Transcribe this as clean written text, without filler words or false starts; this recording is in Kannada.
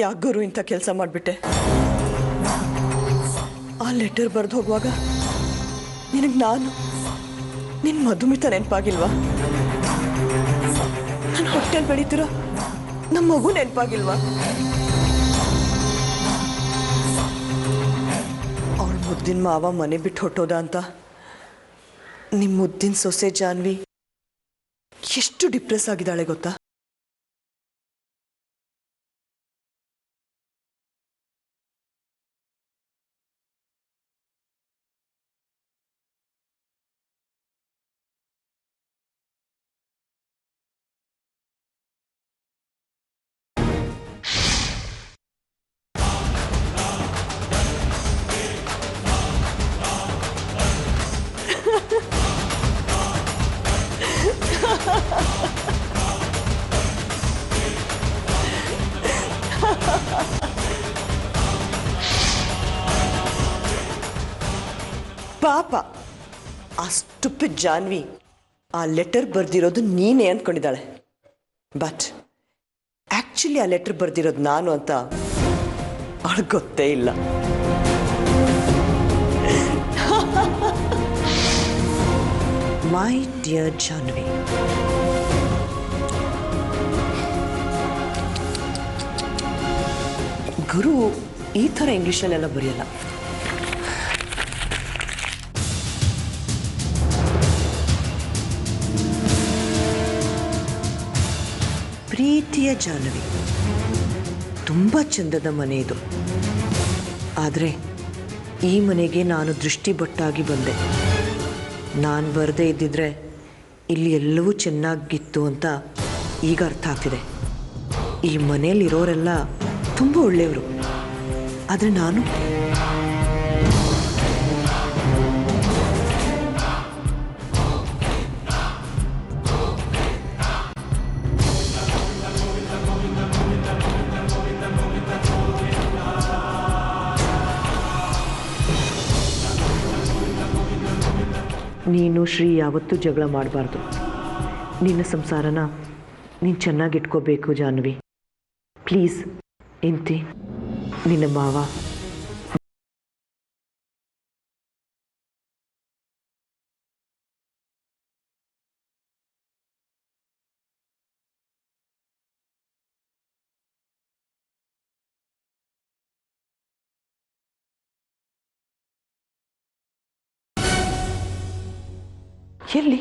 ಯಾಕೆ ಗುರು ಇಂಥ ಕೆಲಸ ಮಾಡಿಬಿಟ್ಟೆ? ಆ ಲೆಟರ್ ಬರೆದು ಹೋಗುವಾಗ ನಿನಗೆ ನಿನ್ನ ಮಧುಮಿತ ನೆನಪಾಗಿಲ್ವಾ? ನನ್ನ ಹೊಟ್ಟೆಲ್ ಬೆಳೀತಿರೋ ನಮ್ಮ ಮಗು ನೆನಪಾಗಿಲ್ವಾ? ಅವಳ ಮುದ್ದಿನ ಮಾವ ಮನೆ ಬಿಟ್ಟು ಹೊಟ್ಟೋದ ಅಂತ ನಿಮ್ಮ ಮುದ್ದಿನ ಸೊಸೆ ಜಾನ್ವಿ ಎಷ್ಟು ಡಿಪ್ರೆಸ್ ಆಗಿದ್ದಾಳೆ ಗೊತ್ತಾ? ಪಾಪ ಆ ಸ್ಟುಪಿಡ್ ಜಾನ್ವಿ ಆ ಲೆಟರ್ ಬರ್ದಿರೋದು ನೀನೇ ಅಂದ್ಕೊಂಡಿದ್ದಾಳೆ. ಬಟ್ ಆಕ್ಚುಲಿ ಆ ಲೆಟರ್ ಬರ್ದಿರೋದು ನಾನು ಅಂತ ಅವಳಿಗೆ ಗೊತ್ತೇ ಇಲ್ಲ. ಮೈ ಡಿಯರ್ ಜಾನ್ವಿ, ಗುರು ಈ ಥರ ಇಂಗ್ಲೀಷಲ್ಲೆಲ್ಲ ಬರೆಯಲ್ಲ. ಪ್ರೀತಿಯ ಜಾನ್ವಿ, ತುಂಬ ಚಂದದ ಮನೆ ಇದು. ಆದರೆ ಈ ಮನೆಗೆ ನಾನು ದೃಷ್ಟಿಬೊಟ್ಟಾಗಿ ಬಂದೆ. ನಾನು ಬರದೇ ಇದ್ದಿದ್ರೆ ಇಲ್ಲಿ ಎಲ್ಲವೂ ಚೆನ್ನಾಗಿತ್ತು ಅಂತ ಈಗ ಅರ್ಥ ಆಗ್ತಿದೆ. ಈ ಮನೆಯಲ್ಲಿರೋರೆಲ್ಲ ತುಂಬ ಒಳ್ಳೆಯವರು. ಆದರೆ ನಾನು ನೀನು ಶ್ರೀ ಯಾವತ್ತೂ ಜಗಳ ಮಾಡಬಾರ್ದು. ನಿನ್ನ ಸಂಸಾರನ ನೀನು ಚೆನ್ನಾಗಿಟ್ಕೋಬೇಕು ಜಾನ್ವಿ. ಪ್ಲೀಸ್ ಇಂತಿ ನಿನ್ನ ಮಾವ. ಎಲ್ಲಿ?